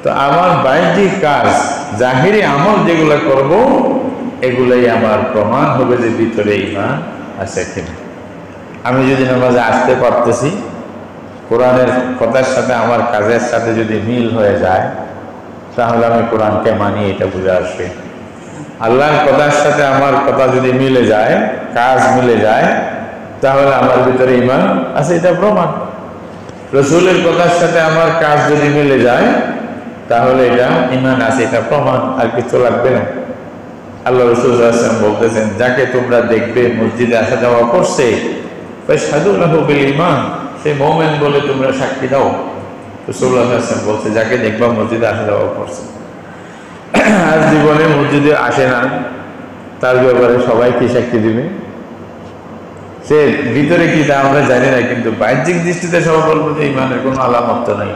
তো আমার বাহ্যিক কাজ জাহিরি আমল যেগুলো করব এগুলাই আমার প্রমাণ হবে যে ভিতরে ঈমান আছে কিনা। আমি যদি নামাজে আসতে পারতেছি, কোরআনের কথার সাথে আমার কাজের সাথে যদি মিল হয়ে যায়, তাহলে আমি কোরআনকে মানি, এটা বুঝে আসবে। আল্লাহর কথার সাথে আমার কথা যদি মিলে যায়, কাজ মিলে যায়, তাহলে আমার ভিতরে ঈমান আছে, এটা প্রমাণ। রসুলের কথার সাথে আমার কাজ যদি মিলে যায়, তাহলে এটা ঈমান আছে, এটা প্রমাণ। আর কিছু লাগবে না। আল্লাহ রাসূল সাল্লাল্লাহু আলাইহি ওয়াসাল্লাম বলতেছেন, যাকে তোমরা দেখবে মসজিদে আসা যাওয়া করছে, ফাশহাদু লাহু বিল ঈমান, সে মুমিন বলে তোমরা সাক্ষী দাও। রাসূলুল্লাহ সাল্লাল্লাহু আলাইহি ওয়াসাল্লাম বলছে, যাকে দেখবা মসজিদে আসা যাওয়া করছে, আর জীবনে মসজিদে আসে না, তার ব্যাপারে সবাই কি সাক্ষী দিবে? সে ভিতরে কি তা আমরা জানি না, কিন্তু বাহ্যিক দৃষ্টিতে সবাই বলবো যে ঈমানের কোনো আলামত নাই।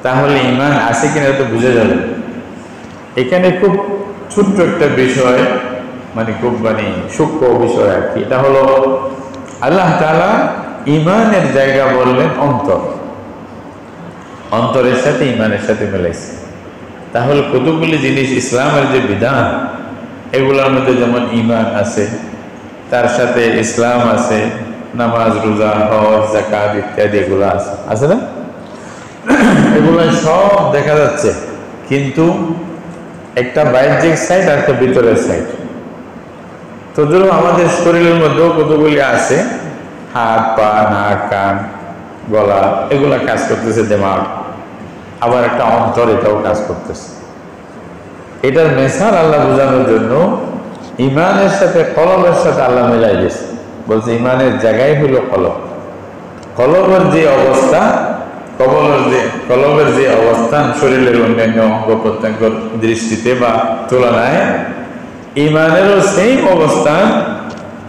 তাহলে ঈমান আছে কিনা তো বুঝে যাবে। এখানে খুব ছোট্ট একটা বিষয়, খুব সূক্ষ্ম বিষয় আর কি। এটা হলো আল্লাহ তাআলা ঈমানের জায়গা বললেন অন্তর, অন্তরের সাথে ঈমানের সাথে মিলাইছে। তাহলে কতগুলি জিনিস ইসলামের যে বিধান, এগুলোর মধ্যে যেমন ঈমান আছে, তার সাথে ইসলাম আছে, নামাজ, রোজা, হজ, যাকাত ইত্যাদি এগুলো আছে না? এগুলো সব দেখা যাচ্ছে, কিন্তু একটা বাহ্যিক সাইড আর একটা ভিতরের সাইড। তো ধরো আমাদের শরীরের মধ্যেও কতগুলি আছে, হাত, পা, নাক, কান, গলা, এগুলা কাজ করতেছে, দিমাগ, আবার একটা অন্তর, এটাও কাজ করতেছে। এটার মেসার আল্লাহ বোঝানোর জন্য ঈমানের সাথে কলবের সাথে আল্লাহ মিলাই দিয়েছে। বলছে ঈমানের জায়গায় হলো কলব। কলবের যে অবস্থা, কলবের যে অবস্থান শরীরের অন্যান্য অঙ্গ প্রত্যঙ্গের দৃষ্টিতে বা তুলনায়, ঈমানেরও সেই অবস্থান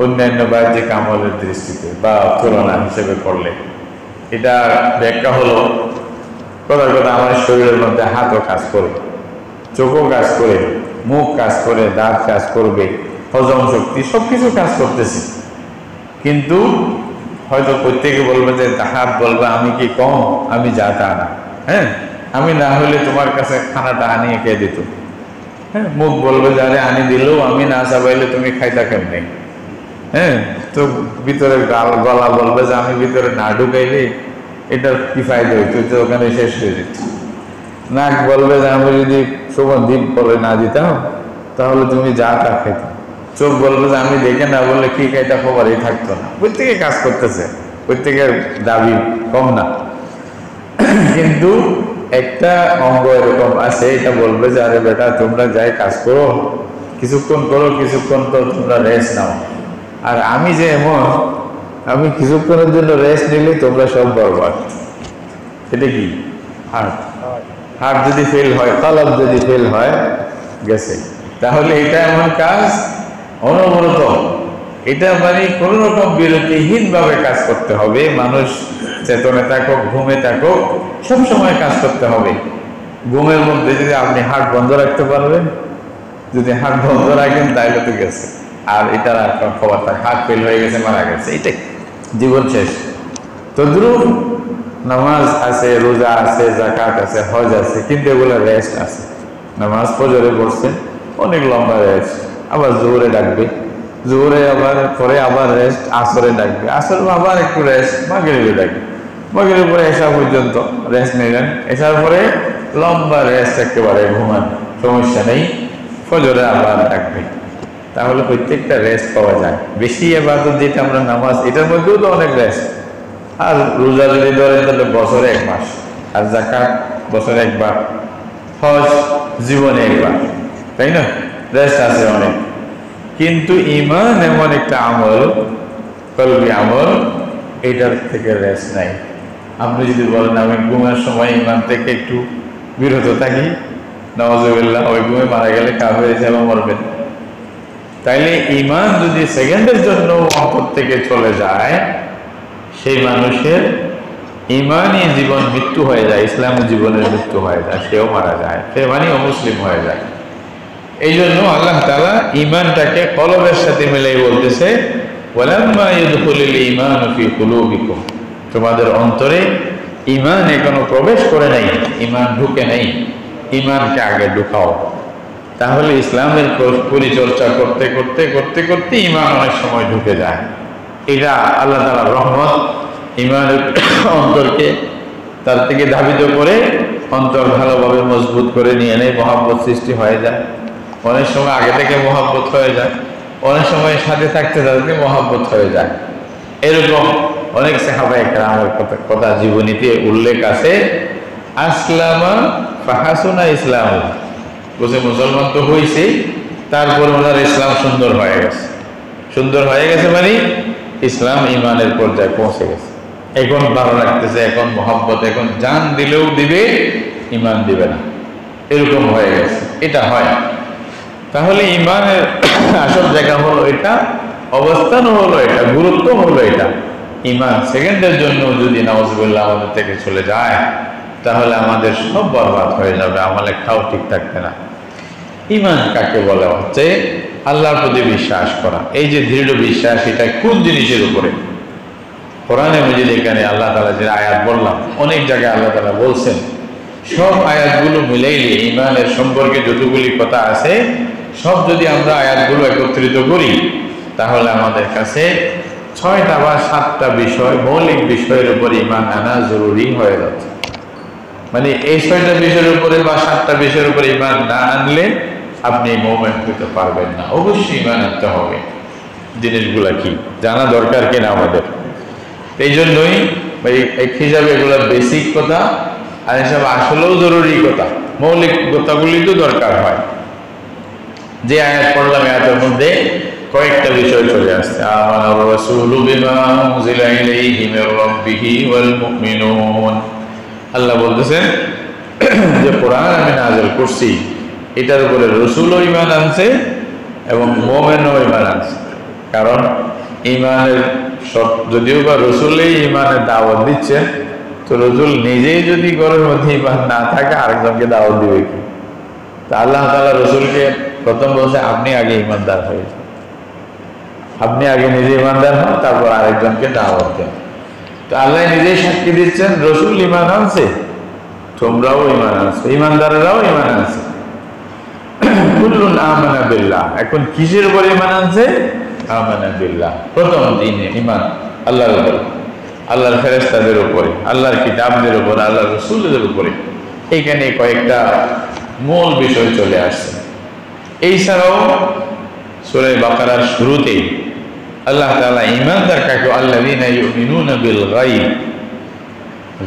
অন্যান্য বাহ্যিক আমলের দৃষ্টিতে বা তুলনা হিসেবে করলে। এটা ব্যাখ্যা হলো, কথা আমার শরীরের মধ্যে হাতও কাজ করে, চোখও কাজ করে, মুখ কাজ করে, দাঁত কাজ করবে, হজম শক্তি সবকিছু কাজ করতেছে। কিন্তু হয়তো প্রত্যেকে বলবে যে হাত বলবে আমি কি কম, আমি যা তা না, হ্যাঁ, আমি না হলে তোমার কাছে খানাটা আনিয়ে খেয়ে দিত। হ্যাঁ, মুখ বলবে যে আরে আনি দিলেও আমি না চাবাইলে তুমি খাইতা কেমনে। হ্যাঁ, তো ভিতরে গলা বলবে যে আমি ভিতরে না ঢুকাইলে এটার কি ফায়দা হইতো, তো ওখানে শেষ হয়ে যেত। নাক বলবে যে আমি যদি সুগন্ধি বলে না দিতাম তাহলে তুমি যা তা খাইতাম। চোখ বলবে যে আমি দেখে না বললে কি খাইতা খবরই থাকতো না। প্রত্যেকে কাজ করতেছে, প্রত্যেকের দাবি কম না, কিন্তু একটা অঙ্গ এরকম আছে, এটা বলবে যে আরে বেটা তোমরা যাই কাজ করো, কিছুক্ষণ করো, কিছুক্ষণ তো তোমরা রেস্ট নাও। আর আমি যে এমন, আমি কিছুক্ষণের জন্য রেস্ট নিলে তোমরা সব বরবাদ। এটা কি? হার্ট যদি ফেল হয়, কলব যদি ফেল হয়, গেছে। তাহলে এটা এমন কাজ অনবরত, এটা কোনো রকম বিরতিহীন ভাবে কাজ করতে হবে। মানুষ চেতনে থাকুক, ঘুমে থাকুক, সবসময় কাজ করতে হবে। ঘুমের মধ্যে যদি আপনি হার্ট বন্ধ রাখতে পারবেন, যদি হার্ট বন্ধ রাখেন তাহলে তো গেছে। আর এটার আর খবর থাকে, হার্ট ফেল হয়ে গেছে, মারা গেছে, এটাই জীবন শেষ। তদ্রুপ নামাজ আছে, রোজা আছে, যাকাত আছে, হজ আছে, কিন্তু এগুলো রেস্ট আছে। নামাজ ফজরে পড়ছেন, অনেক লম্বা রেস্ট, আবার জোহরে ডাকবে, জোহরে আবার পরে আবার রেস্ট, আসরে ডাকবে, আসরে আবার একটু রেস্ট, মাগরিবে ডাকবে, মাগরিবের পরে এশা পর্যন্ত রেস্ট নিলেন, এশার পরে লম্বা রেস্ট, একেবারে ঘুমান, সমস্যা নেই, ফজরে আবার ডাকবে। তাহলে প্রত্যেকটা রেস্ট পাওয়া যায়। বেশি ইবাদত যেটা আমরা নামাজ, এটার মধ্যেও তো অনেক রেস্ট। আর রোজা যদি ধরেন তাহলে বছরে 1 মাস, আর যাকাত বছরে 1 বার, হজ জীবনে 1 বার, তাই না? রেস্ট আছে অনেক। কিন্তু ঈমান এমন একটা আমল, কলবি আমল, এটার থেকে রেস্ট নাই। আপনি যদি বলেন আমি ঘুমের সময় ঈমান থেকে একটু বিরত থাকি, নাউযুবিল্লাহ, ওই ঘুমে মারা গেলে কাফের হিসেবে মরবেন। তাইলে ঈমান যদি সেকেন্ডের জন্য অন্তর থেকে চলে যায়, সেই মানুষের ঈমানি জীবন মৃত্যু হয়ে যায়, ইসলামের জীবনের মৃত্যু হয়ে যায়, সেও মারা যায়, সে অমুসলিম হয়ে যায়। এই জন্য আল্লাহ তাআলা ঈমানটাকে কলবের সাথে মিলাই বলতেছে, ওয়ালাম্মা ইয়াদখুলুল ঈমানু ফি কুলুবিকুম, তোমাদের অন্তরে ঈমান এখনো প্রবেশ করে নাই, ঈমান ঢুকে নাই। ইমানকে আগে ঢুকাও। তাহলে ইসলামের পরিচর্চা করতে করতে করতে করতে ইমান অনেক সময় ঢুকে যায়। এটা আল্লাহ তাআলার রহমত। ইমানের অন্তরকে তার থেকে ধাবিত করে অন্তর ভালোভাবে মজবুত করে নিয়ে নেয়, মহাব্বত সৃষ্টি হয়ে যায়। অনেক সময় আগে থেকে মহাব্বত হয়ে যায়, অনেক সময় সাথে থাকতে থাকতে মহাব্বত হয়ে যায়। এরকম অনেক সাহাবায়ে কেরামের কথা জীবনীতে উল্লেখ আছে। আসলামা ফাহাসুনা ইসলাম, বলছে মুসলমান তো হয়েছে, তারপর ওনার ইসলাম সুন্দর হয়ে গেছে। সুন্দর হয়ে গেছে মানে ইসলাম ইমানের পর্যায়ে পৌঁছে গেছে। এখন ভালো লাগতেছে, এখন মহব্বত, এখন জান দিলেও দিবে, ইমান দিবে না, এরকম হয়ে গেছে। এটা হয়। তাহলে ইমানের আসল জায়গা হলো এটা, অবস্থান হলো এটা, গুরুত্ব হলো এটা। ইমান সেকেন্ডের জন্য যদি নাউজুবিল্লাহ আমাদের থেকে চলে যায়, তাহলে আমাদের সব বরবাদ হয়ে যাবে, আমল একটাও ঠিক থাকবে না। ইমান কাকে বলা হচ্ছে? আল্লাহর প্রতি বিশ্বাস করা। এই যে দৃঢ় বিশ্বাস, এটা কোন জিনিসের উপরে? কোরআনে মাজিদ এখানে আল্লাহ তাআলা যে আয়াত বললাম, অনেক জায়গায় আল্লাহ তাআলা বলছেন। সব আয়াতগুলো মিলাইলে ইমানের সম্পর্কে যতগুলি কথা আছে, সব যদি আমরা আয়াতগুলো একত্রিত করি, তাহলে আমাদের কাছে 6টা বা 7টা বিষয়, মৌলিক বিষয়ের উপর ইমান আনা জরুরি হয়ে যাচ্ছে। মানে এই 6টা বিষয়ের উপরে বা 7টা বিষয়ের উপরে ইমান না আনলে আপনি মুমিন হতে পারবেন না। অবশ্যই ইমান আনতে হবে। জিনিসগুলা কি জানা দরকার কিনা আমাদের। এই জন্যই এক হিসাবে এগুলো বেসিক কথা, আর হিসাবে আসলেও জরুরি কথা। মৌলিক কথাগুলি তো দরকার হয়। যে আয়াত পড়লাম, আয়াতের মধ্যে কয়েকটা বিষয় চলে আসছে। আমানার রাসূলু বিমা উনজিলা ইলাইহি মির রাব্বিহি ওয়াল মুমিনুন। আল্লাহ বলতেছেন যে কোরআন আমি নাযিল করছি, এটার উপরে রাসূলও ঈমান আনছে এবং মুমিনও ঈমান আনছে। কারণ ঈমানের যদিও বা রাসূলই ঈমানের দাওয়াত দিচ্ছে, তো রাসূল নিজেই যদি ঘরের মধ্যে ঈমান না থাকে, আরেকজনকে দাওয়াত দিবে কি? তা আল্লাহ তাআলা রাসূলকে প্রথম বলছে আপনি আগে ঈমানদার হয়ে যান, আপনি আগে নিজে ঈমানদার হন, তারপর আরেকজনকে দাওয়াত দেন। তো আল্লাহ নিজেই সাক্ষী দিচ্ছেন, রাসূল ঈমান আনছে, তোমরাও ঈমান আনছো, ঈমানদাররাও ঈমান আনছে। কুল্লুন আমানা বিল্লাহ। এখন কিসের উপর ঈমান আনছে? আমানা বিল্লাহ, প্রথম দিনে ঈমান আল্লাহর উপরে, আল্লাহর ফেরেশতাদের উপরে, আল্লাহর কিতাবদের উপরে, আল্লাহর রাসূলদের উপরে। এইখানে কয়েকটা মূল বিষয় চলে আসছে। এই ছাড়াও সূরা বাকারার শুরুতেই আল্লাহ তাআলা ঈমানদার কাকে আল্লাযীনা ইউমিনুনা বিল গায়ব,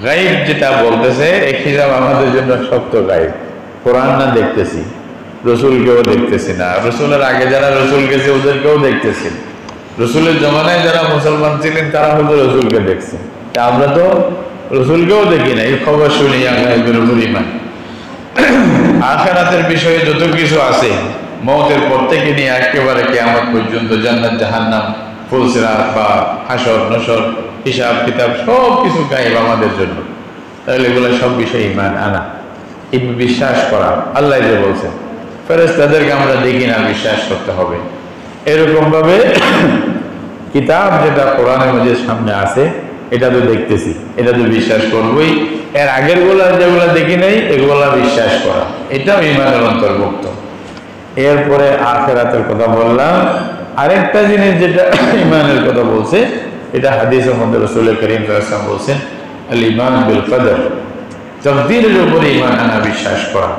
গায়ব যেটা বলতেছে এক হিসাব আমাদের জন্য সত্য গায়ব। কোরআন না দেখতেছি, রাসূলকেও দেখতেছি না, রাসূলের আগে যারা রাসূল গেছে ওদেরকেও দেখতেছি। রাসূলের জমানায় যারা মুসলমান ছিলেন তারা হয়তো রাসূলকে দেখছে, আমরা তো রাসূলকেও দেখি না। এই খবর শুনি গায়বের উপর ঈমান। আখিরাতের বিষয়ে যত কিছু আছে, মওতের পর থেকে নিয়ে একেবারে কিয়ামত পর্যন্ত, জান্নাত জাহান্নাম, ফুলসিরাত বা হাসর নসর, হিসাব কিতাব, সব কিছু গায়েব আমাদের জন্য। তাহলে এগুলো সব বিষয়ে ঈমান আনা, বিশ্বাস করা। আল্লাহ যে বলছেন ফেরেশতাদেরকে আমরা দেখি না, বিশ্বাস করতে হবে। এরকম ভাবে কিতাব যেটা কোরআনের মধ্যে সামনে আছে, এটা তো দেখতেছি, এটা তো বিশ্বাস করবই। এর আগের গুলা যেগুলা দেখি নাই, এগুলা বিশ্বাস করা, এটাও ঈমানের অন্তর্ভুক্ত। এরপরে আখিরাতের কথা বললাম। আরেকটা জিনিস যেটা ঈমানের কথা বলছে, এটা হাদিসের মধ্যে রাসূল করিম সাল্লাল্লাহু আলাইহি ওয়াসাল্লাম বলছেন, আল ঈমান বিল কদর, তাকদীরের উপরে ঈমান আনা, বিশ্বাস করা।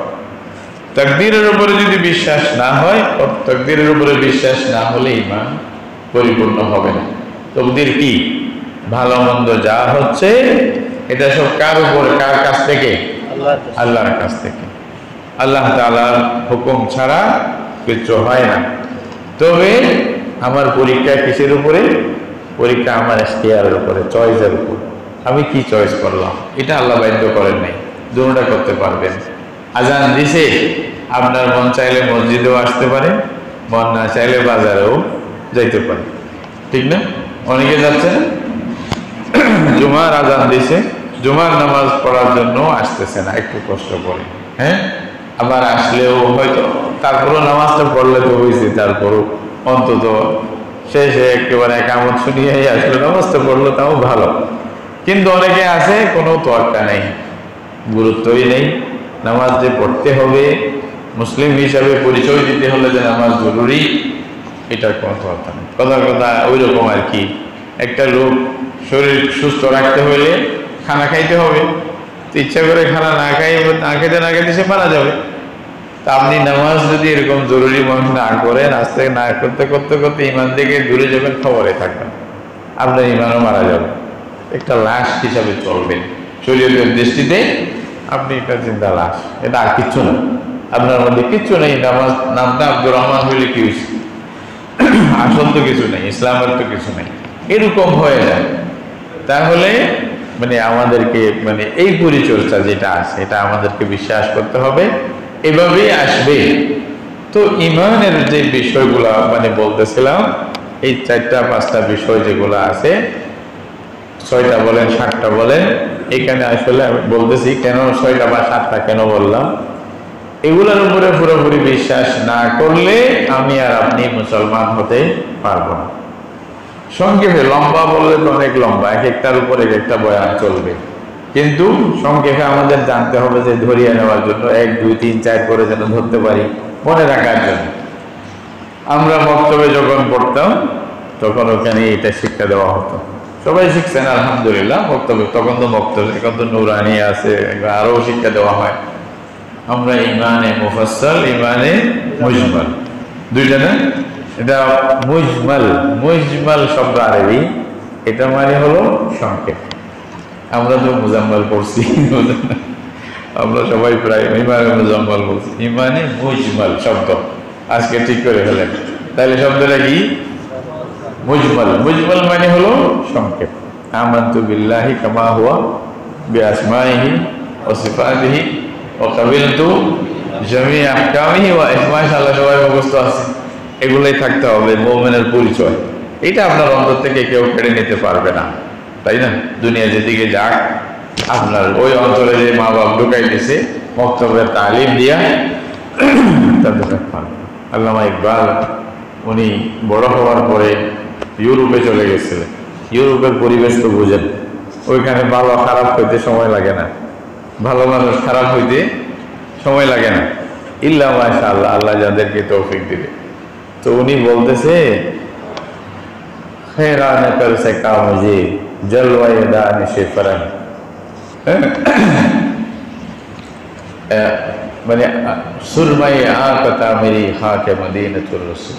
তাকদীরের উপরে যদি বিশ্বাস না হয়, তাকদীরের উপরে বিশ্বাস না হলে ঈমান পরিপূর্ণ হবে না। তাকদীর কি? ভালো মন্দ যা হচ্ছে, এটা সব কার উপরে, কার কাছ থেকে? আল্লাহর কাছ থেকে। আল্লাহ তাআলার হুকুম ছাড়া কিছু হয় না। তবে আমার পরীক্ষা কিসের উপরে? পরীক্ষা আমার ইখতিয়ারের উপরে, চয়েসের উপর। আমি কি চয়েস করলাম, এটা আল্লাহ বাধ্য করেন নাই, দুটোটা করতে পারবেন। আজান দিছে, আপনার মন চাইলে মসজিদেও আসতে পারে, মন না চাইলে বাজারেও যাইতে পারে, ঠিক না? অনেকে যাচ্ছে না, জুমার আজান দিছে, জুমার নামাজ পড়ার জন্য আসতেছে না, একটু কষ্ট করে, হ্যাঁ, আবার আসলেও হয়তো তারপরও নামাজটা পড়লে তো হয়েছে, তারপরও অন্তত শেষে একেবারে একামত শুনিয়ে আসলে নামাজটা পড়লো, তাও ভালো। কিন্তু অনেকে আছে কোনো তোয়াক্কা নেই, গুরুত্বই নেই, নামাজ যে পড়তে হবে, মুসলিম হিসাবে পরিচয় দিতে হলে যে নামাজ জরুরি, এটার কোনো কথা নেই। কথা ওই রকম আর কি, একটা লোক শরীর সুস্থ রাখতে হলে খানা খাইতে হবে, তো ইচ্ছা করে খানা না খাইতে সে মারা যাবে। তা আপনি নামাজ যদি এরকম জরুরি মনে না করেন, আস্তে না করতে করতে করতে ইমান থেকে দূরে যাবেন, খবরে থাকবেন, আপনার ইমানও মারা যাবে, একটা লাশ হিসাবে চলবেন শরীয়তের দৃষ্টিতে। আপনি একটা চিন্তা লাশ, এটা আর কিচ্ছু না, আপনার মধ্যে কিচ্ছু নেই। নামাজ নামটা আব্দুর রহমান হইলে কি হয়েছে, আসল তো কিছু নেই, ইসলামের তো কিছু নেই, এরকম হয়ে যায়। তাহলে মানে আমাদেরকে মানে এই পরিচর্যা যেটা আছে এটা আমাদেরকে বিশ্বাস করতে হবে, এভাবেই আসবে। তো ইমানের যে বিষয়গুলা মানে বলতেছিলাম, এই 4-5টা বিষয় যেগুলো আছে, 6টা বলেন 7টা বলেন, এখানে আসলে আমি বলতেছি কেন 6টা বা 7টা কেন বললাম, এগুলোর উপরে পুরোপুরি বিশ্বাস না করলে আমি আর আপনি মুসলমান হতে পারবো না। সংক্ষেপে, লম্বা বললে তো অনেক লম্বা, এক একটার উপর এক একটা বয়ান চলবে, কিন্তু সংক্ষেপে আমাদের জানতে হবে যে ধরিয়ে নেওয়ার জন্য 1, 2, 3, 4 করে যেন ধরতে পারি, মনে রাখার জন্য। আমরা মক্তবে যখন পড়তাম তখন ওখানে এটা শিক্ষা দেওয়া হতো, সবাই শিখছেন আলহামদুলিল্লাহ মক্তবে। তখন তো মক্তবে, এখন তো নুরানি আছে, আরও শিক্ষা দেওয়া হয়। আমরা ইমানে মুফাসসাল, ইমানে মুজমাল, দুইটা না? এটা মুজমাল শব্দ আরবি, এটা মানে হলো সংক্ষেপ। আমরা তো মুজাম্মাল পড়ছি, আমরা সবাই প্রায় ইমানে মুজাম্মাল বলছি, ইমানে মুজমাল শব্দ আজকে ঠিক করে ফেলেন। তাহলে শব্দটা কি? মুজমাল মানে হলো সংক্ষেপ। আমানতু বিল্লাহি কামা হুয়া বিআসমাইহি ওয়া সিফাতিহি ওয়া কাবিলতু জামি আহকামিহি ওয়া ইসমাইহি, আল্লাহ সবাই মুখস্থ আছে, এগুলোই থাকতে হবে মুমিনের পরিচয়। এটা আপনার অন্তর থেকে কেউ কেড়ে নিতে পারবে না, তাই না? দুনিয়া যেদিকে যাক, আপনার ওই অঞ্চলে যে মা বাপ ঢুকাই দিছে মক্তবের তালিম দিয়া, তাদের আল্লামা ইকবাল উনি বড় হওয়ার পরে ইউরোপে চলে গেছিলেন। ইউরোপের পরিবেশ তো বুঝেন, ওইখানে ভালো খারাপ হইতে সময় লাগে না, ভালো মানুষ খারাপ হইতে সময় লাগে না, ইল্লা মাশাআল্লাহ, আল্লাহ যাদেরকে তৌফিক দিবে। তো উনি বলতেছে, খেরানে কর সকা মুঝে জলওয়ায়ে দানিশে ফরং, মানে সুরমাই আকাতা মেরি খাকে মদিনাতুর রাসূল।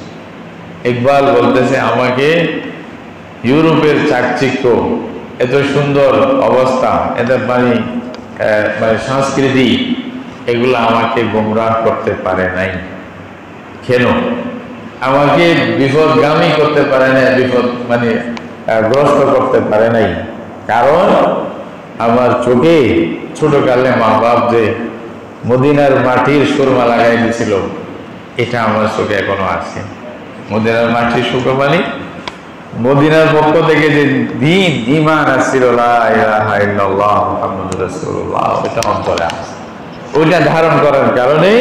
ইকবাল বলতেছে, আমাকে ইউরোপের চাকচিক্য, এত সুন্দর অবস্থা, এত মানে সংস্কৃতি, এগুলো আমাকে গোমরাহ করতে পারে নাই। কেন? আমাকে বিপদগামী করতে পারে নাই, বিপদ মানে গ্রস্ত করতে পারে নাই, কারণ আমার চোখে ছোটকালে মা বাপ যে মদিনার মাটির সুরমা লাগাই দিয়েছিল, এটা আমার চোখে এখনো আছে। মদিনার মাটির সুরমা মানে মদিনার পক্ষ থেকে যে দিন ঈমান আসছিল, লা ইলাহা ইল্লাল্লাহ মুহাম্মাদুর রাসূলুল্লাহ, এটা অন্তরে আছে। ওইটা ধারণ করার কারণে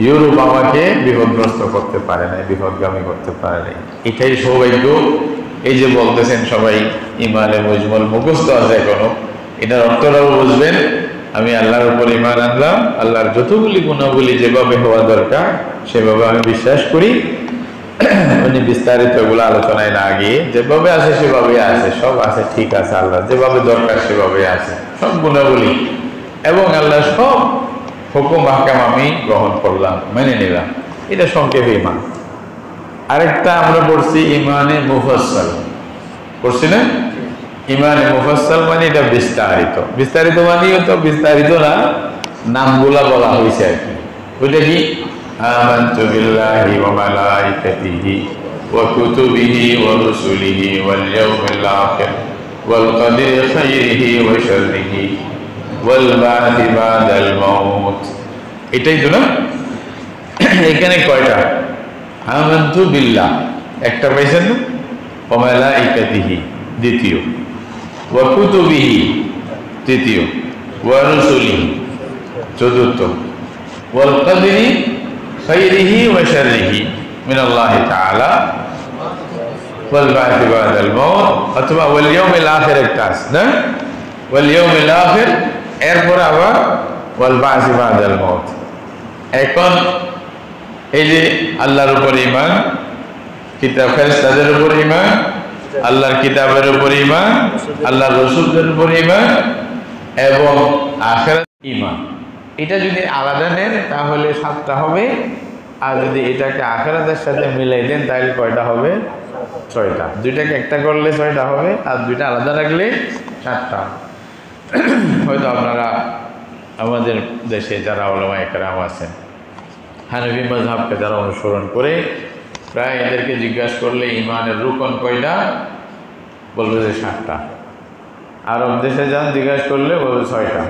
ইউরোপ আমাকে বিপদগ্রস্ত করতে পারে নাই, বিপদগামী করতে পারে নাই। এটাই সৌভাগ্য। এই যে বলতেছেন সবাই ইমানে মুজমাল মুখস্থ আছে এখনো, এটার অর্থটাও বুঝবেন। আমি আল্লাহর উপর ইমান আনলাম, আল্লাহর যতগুলি গুণাবলী যেভাবে হওয়া দরকার সেভাবে আমি বিশ্বাস করি। উনি বিস্তারিত এগুলো আলোচনায় না গিয়ে যেভাবে আছে সেভাবে আছে, সব আছে, ঠিক আছে, আল্লাহ যেভাবে দরকার সেভাবে আছে সব গুণাবলী, এবং আল্লাহ সব হুকুম আহকাম আমি গ্রহণ করলাম, মেনে নিলাম। এটা সংক্ষেপে ইমান। আরেকটা আমরা পড়ছি ইমানে মুফাসসাল, পড়ছি না? ইমানে মুফাসসাল মানে এটা বিস্তারিত। বিস্তারিত মানেও তো বিস্তারিত না, নামগুলা বলা হয়েছে আর কি। ওইটা কি? আমানতু বিল্লাহি ওয়া মালাইকাতিহি ওয়া কুতুবিহি ওয়া রুসুলিহি ওয়াল ইয়াউমিল আখির ওয়াল কদরি খাইরিহি ওয়া শাররিহি ওয়াল বা'থি বা'দাল মাউত। এটাই তো না? এখানে কয়টা? আমানতু বিল্লাহ একটা পাইছেন না, ওয়া মালাইকাতিহি দ্বিতীয়, ওয়া কুতুবিহি তৃতীয়, ওয়া রুসুলিহি চতুর্থ, ওয়াল কদরি খাইরিহি ওয়া শাররিহি মিনাল্লাহি তাআলা ওয়াল বা'থি বা'দাল মাউত, অথবা ওয়াল ইয়াউমিল আখির একটা আছে না, ওয়াল ইয়াউমিল আখির, এরপর আবার ওয়াল বা'সি বা'দাল মাউত। এখন এই যে আল্লাহর উপর ঈমান, কিতাব ফেরেশতাদের উপর ঈমান, আল্লাহর কিতাবের উপর ঈমান, আল্লাহর রাসূলদের উপর ঈমান এবং আখিরাত ঈমান, এটা যদি আলাদা নেন তাহলে 7টা হবে, আর যদি এটাকে আখিরাতের সাথে মিলাই দেন তাহলে কয়টা হবে? 6টা। দুইটাকে একটা করলে 6টা হবে, আর দুইটা আলাদা রাখলে 7টা। হয়তো আপনারা আমাদের দেশে যারা উলামায়ে কেরাম আছেন, হানাফি মাযহাবকে যারা অনুসরণ করে, প্রায় এদেরকে জিজ্ঞাসা করলে ঈমানের রুকন কয়টা, বলবে যে 7টা। আরব দেশে যান, জিজ্ঞাসা করলে বলবে 6টা।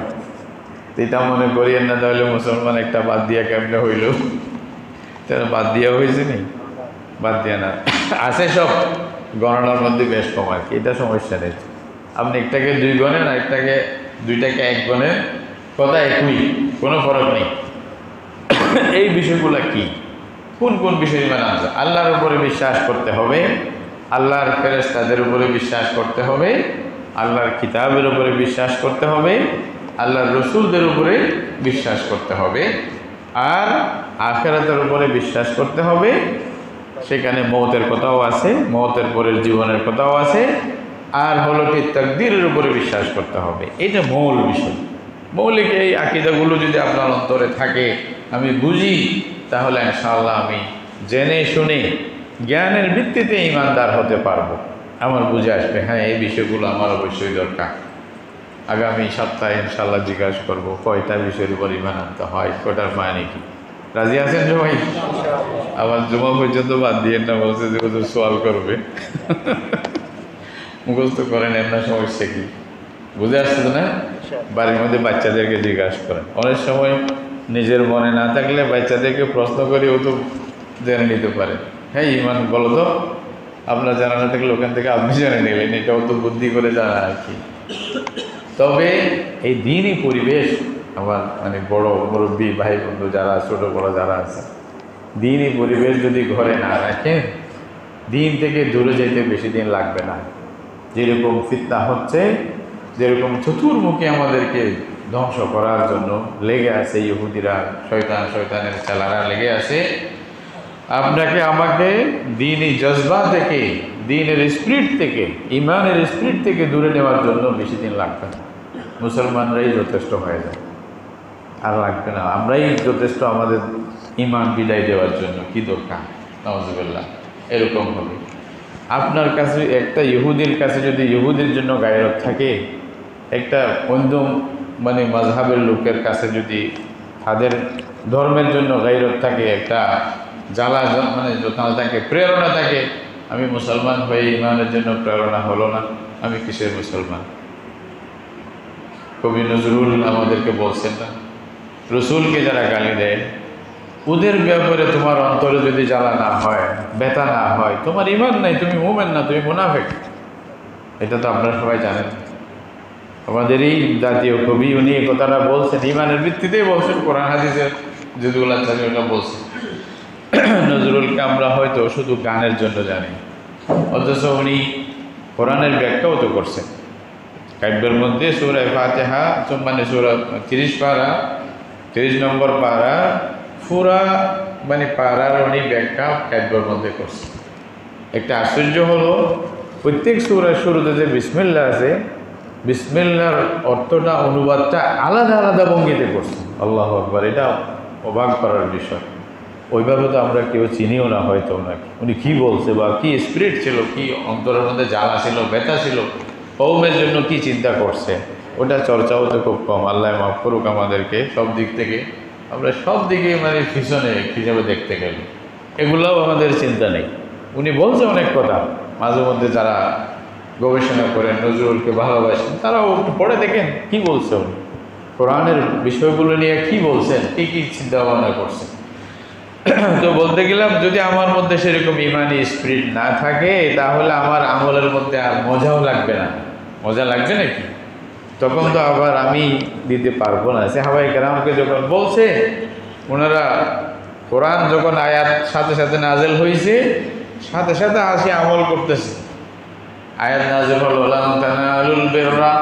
এটা মনে করিয়েন না তাহলে মুসলমান একটা বাদ দিয়া কেমনে হইল? তাহলে বাদ দিয়া হয়েছে নি? বাদ দিয়া না, আছে সব গণনার মধ্যে বেশ কম আর কি, এটা সমস্যা নেই। আপনি একটাকে 2 গণেন আর দুইটাকে 1 গণেন, কথা একই, কোনো ফরক নেই। এই বিষয়গুলো কি? কোন কোন বিষয় ঈমান আনতে? আল্লাহর উপরে বিশ্বাস করতে হবে, আল্লাহর ফেরেশতাদের উপরে বিশ্বাস করতে হবে, আল্লাহর কিতাবের উপরে বিশ্বাস করতে হবে, আল্লাহর রাসূলদের উপরে বিশ্বাস করতে হবে, আর আখিরাতের উপরে বিশ্বাস করতে হবে। সেখানে মওতের কথাও আছে, মওতের পরের জীবনের কথাও আছে, আর হলো কি তাকদীরের উপরে বিশ্বাস করতে হবে। এটা মূল বিষয়। মৌলিক এই আকীদাগুলো যদি আপনার অন্তরে থাকে, আমি বুঝি, তাহলে ইনশাআল্লাহ আমি জেনে শুনে জ্ঞানের ভিত্তিতে ঈমানদার হতে পারবো। আমার বুঝে আসবে, হ্যাঁ এই বিষয়গুলো আমার অবশ্যই দরকার। আগামী সপ্তাহে ইনশাআল্লাহ জিজ্ঞাসা করবো কয়টা বিষয়ের উপর ঈমান আনতে হয়, কয়টার মানে কি। রাজি আছেন সবাই? আবার জুমা পর্যন্ত বাদ দিয়ে না, বলছে যে হুজুর সওয়াল করবে। মুখস্থ করেন, এমন সমস্যা কি? বুঝে আসছে না? বাড়ির মধ্যে বাচ্চাদেরকে জিজ্ঞাসা করেন, অনেক সময় নিজের মনে না থাকলে বাচ্চাদেরকে প্রশ্ন করে ও তো জেনে নিতে পারে। হ্যাঁ ঈমান বলো তো, আপনার জানা না থাকলে ওখান থেকে আপনি জেনে নিলেন, এটা অত বুদ্ধি করে জানা আর কি। তবে এই দিনই পরিবেশ, আমার মানে বড় মুরব্বী ভাই বন্ধু যারা, ছোট বড় যারা আছে, দিনই পরিবেশ যদি ঘরে না রাখেন, দিন থেকে দূরে যেতে বেশি দিন লাগবে না। যেরকম ফিতনা হচ্ছে, যেরকম চতুর্মুখী আমাদেরকে ধ্বংস করার জন্য লেগে আছে ইহুদিরা, শয়তানের চালারা লেগে আছে, আপনাকে আমাকে দিনই জজবা থেকে, দিনের স্পিরিট থেকে, ইমানের স্পিরিট থেকে দূরে নেওয়ার জন্য বেশি দিন লাগবে না। মুসলমানরাই যথেষ্ট হয়ে যায়, আর লাগবে না। আমরাই যথেষ্ট আমাদের ইমান বিদায় দেওয়ার জন্য। কি দরকার? নাউজুবিল্লাহ। এরকম হবে। আপনার কাছে একটা ইহুদির কাছে যদি ইহুদির জন্য গায়রত থাকে, একটা অন্য মানে মাযহাবের লোকের কাছে যদি তাদের ধর্মের জন্য গায়রত থাকে, একটা জ্বালা মানে যখন থাকে, প্রেরণা থাকে, আমি মুসলমান হয়ে ইমানের জন্য প্রেরণা হলো না, আমি কিসের মুসলমান? কবি নজরুল আমাদেরকে বলছেন না, রসুলকে যারা গালি দেয়, ওদের ব্যাপারে তোমার অন্তরে যদি জ্বালা না হয়, ব্যথা না হয়, তোমার ঈমান নাই, তুমি মুমিন না, তুমি মুনাফিক। এটা তো আপনারা সবাই জানেন। আমাদের এই জাতীয় কবি উনি এই কথাটা বলছেন, ঈমানের ভিত্তিতেই বলছেন, কোরআন হাদিসের যেগুলো ওটা বলছেন। নজরুলকে আমরা হয়তো শুধু গানের জন্য জানি, অথচ উনি কোরআনের ব্যাখ্যাও তো করছেন। কাব্যের মধ্যে সূরা ফাতিহা, মানে সূরা 30 পারা, 30 নম্বর পারা, পুরা মানে পারার উনি ব্যাখ্যা কাব্যের মধ্যে করছেন। একটা আশ্চর্য হলো, প্রত্যেক সূরার শুরুতে যে বিসমিল্লাহ আছে, বিসমিল্লাহর অর্থটা, অনুবাদটা আলাদা আলাদা ভঙ্গিতে করছেন। আল্লাহু আকবার! এটা অবাক করার বিষয়। ওইভাবে তো আমরা কেউ চিনিও না হয়তো ওনাকে, উনি কী বলছে বা কী স্পিরিট ছিল, কী অন্তরের মধ্যে জ্বালা ছিল, ব্যথা ছিল, কওমের জন্য কি চিন্তা করছে, ওটা চর্চাও তো খুব কম। আল্লাহ মাফ করুক আমাদেরকে সব দিক থেকে। আমরা সব দিকে মানে পিছনে হিসাবে দেখতে গেলে এগুলোও আমাদের চিন্তা নেই। উনি বলছে অনেক কথা, মাঝে মধ্যে যারা গবেষণা করেন, নজরুলকে ভালোবাসেন, তারাও একটু পড়ে দেখেন কি বলছে উনি, কোরআনের বিষয়গুলো নিয়ে কি বলছেন, কী কী চিন্তা ভাবনা করছেন। তো বলতে গেলাম, যদি আমার মধ্যে সেরকম ইমানি স্পিরিট না থাকে, তাহলে আমার আমলের মধ্যে আর মজাও লাগবে না। মজা লাগবে নাকি? তখন তো আবার আমি দিতে পারবো না। সাহাবায়ে কেরামকে যখন বলছে, ওনারা কোরআন যখন আয়াত সাথে সাথে নাজেল হয়েছে, সাথে সাথে আসি আমল করতেছে। আয়াত নাযিল হলো লান তানালুল বিররা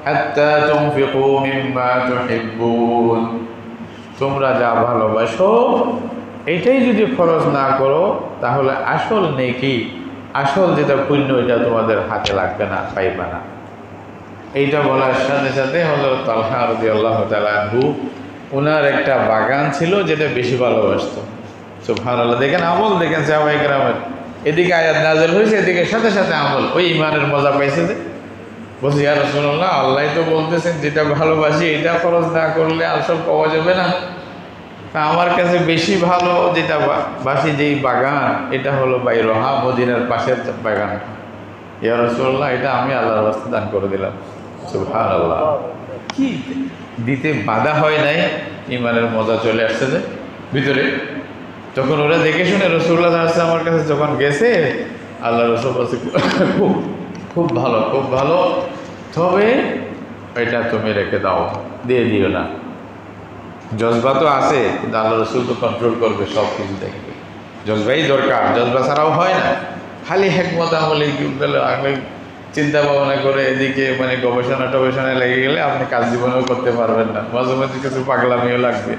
হাত্তা তুনফিকু মিম্মা তুহিব্বুন, তোমরা যা ভালোবাসো এটাই যদি খরচ না করো তাহলে আসল নেকি, আসল যেটা পুণ্য এটা তোমাদের হাতে লাগবে না, পাইবে না। এইটা বলার সাথে সাথে হযরত তালহা রাদিয়াল্লাহু তাআলা আনহু ওনার একটা বাগান ছিল যেটা বেশি ভালোবাসতো। সুবহানাল্লাহ, দেখেন আমল, দেখেন সাহাবায়ে কেরামের, এদিকে আয়াত নাযিল হয়েছে, এদিকে সাথে সাথে আমল। ওই ইমানের মজা পাইছে যে বলছি, ইয়া রাসূলুল্লাহ, আল্লাহ তো বলতেছেন যেটা ভালোবাসি এটা খরচ না করলে আসল পাওয়া যাবে না। তা আমার কাছে বেশি ভালো যেটা বাসি যেই বাগান এটা হলো বাইরহা, মদিনার পাশের বাগান। ইয়া রাসূলুল্লাহ, এটা আমি আল্লাহর রাস্তা দান করে দিলাম। সুবহানাল্লাহ, কি দিতে বাধা হয় নাই, ইমানের মজা চলে আসছে যে ভিতরে। তখন ওরা দেখে শুনে রাসূলুল্লাহ সাল্লাল্লাহু আলাইহি ওয়াসাল্লাম আমার কাছে যখন গেছে, আল্লাহ রাসূল বলছে খুব খুব ভালো, খুব ভালো, তবে এটা তুমি রেখে দাও, দিয়ে দিও না। জজবা তো আছে, কিন্তু আল্লাহ রাসূল তো কন্ট্রোল করবে, সব কিছু দেখবে। জজবাই দরকার, জজবা ছাড়াও হয় না। খালি হেকমত আমলে আগে চিন্তা ভাবনা করে এদিকে মানে গবেষণা টবেষণায় লেগে গেলে আপনি কাজ জীবনেও করতে পারবেন না। মাঝে মাঝে কিছু পাগলামিও লাগবে,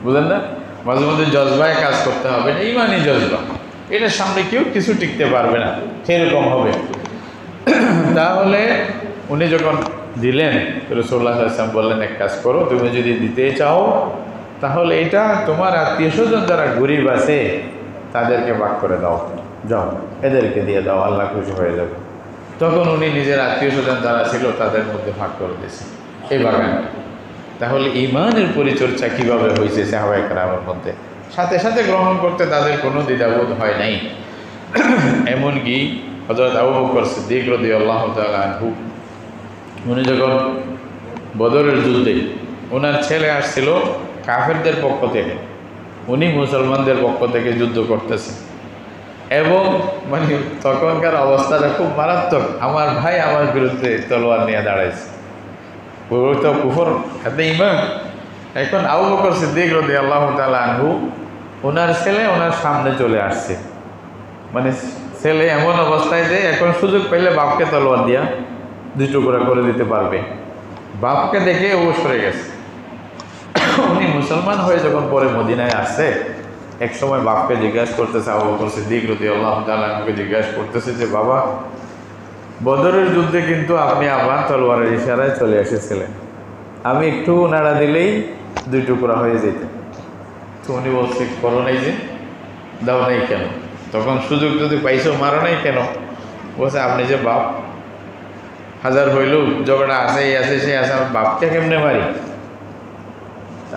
বুঝলেন না? মাঝে মধ্যে জজবায় কাজ করতে হবে, এটা ইমানই জজবা, এটার সামনে কেউ কিছু টিকতে পারবে না, সেরকম হবে। তাহলে উনি যখন দিলেন, রাসূলুল্লাহ সাল্লাল্লাহু আলাইহি ওয়াসাল্লাম বললেন, এক কাজ করো, তুমি যদি দিতে চাও তাহলে এটা তোমার আত্মীয় স্বজন যারা গরিব আছে তাদেরকে ভাগ করে দাও, যাও এদেরকে দিয়ে দাও, আল্লাহ খুশি হয়ে যাবে। তখন উনি নিজের আত্মীয় স্বজন যারা ছিল তাদের মধ্যে ভাগ করে দিয়েছেন এই বাগানটা। তাহলে ইমানের পরিচর্যা কীভাবে হয়েছে সাহাবায়ে কেরামের মধ্যে, সাথে সাথে গ্রহণ করতে তাদের কোনো দ্বিধাবোধ হয় নাই। এমনকি হযরত আবু বকর সিদ্দিক রাদিয়াল্লাহু তাআলা আনহু, উনি যখন বদরের যুদ্ধে ওনার ছেলে আসছিল কাফেরদের পক্ষ থেকে, উনি মুসলমানদের পক্ষ থেকে যুদ্ধ করতেছে, এবং মানে তখনকার অবস্থাটা খুব মারাত্মক। আমার ভাই আমার বিরুদ্ধে তলোয়ার নিয়ে দাঁড়াইছে, ওই তো কুফর হাতে ইমান। এখন আবু বকর সিদ্দিক রাদিয়াল্লাহু তাআলা আনহু, ওনার ছেলে ওনার সামনে চলে আসছে, মানে ছেলে এমন অবস্থায় যে এখন সুযোগ পেলে বাপকে তলোয়ার দিয়া দুই টুকরা করে দিতে পারবে। বাপকে দেখে ও সরে গেছে। উনি মুসলমান হয়ে যখন পরে মদিনায় আসছে, এক সময় বাপকে জিজ্ঞাসা করতেছে, আবু বকর সিদ্দিক রাদিয়াল্লাহু তাআলা আনহুকে জিজ্ঞাসা করতেছে যে, বাবা, বদরের যুদ্ধে কিন্তু আপনি আবার তলোয়ারের ইশারায় চলে এসেছিলেন, আমি একটু নাড়া দিলেই দুই টুকরা হয়ে যেত। তো উনি বলছে, করো নাই যে, দাও নাই কেন? তখন সুযোগ যদি পাইছো, মারো নাই কেন? বলছে, আপনি যে বাপ, হাজার হইলেও ঝগড়া আছে, এই আছে সে আছে, আমার বাপকে কেমনে মারি?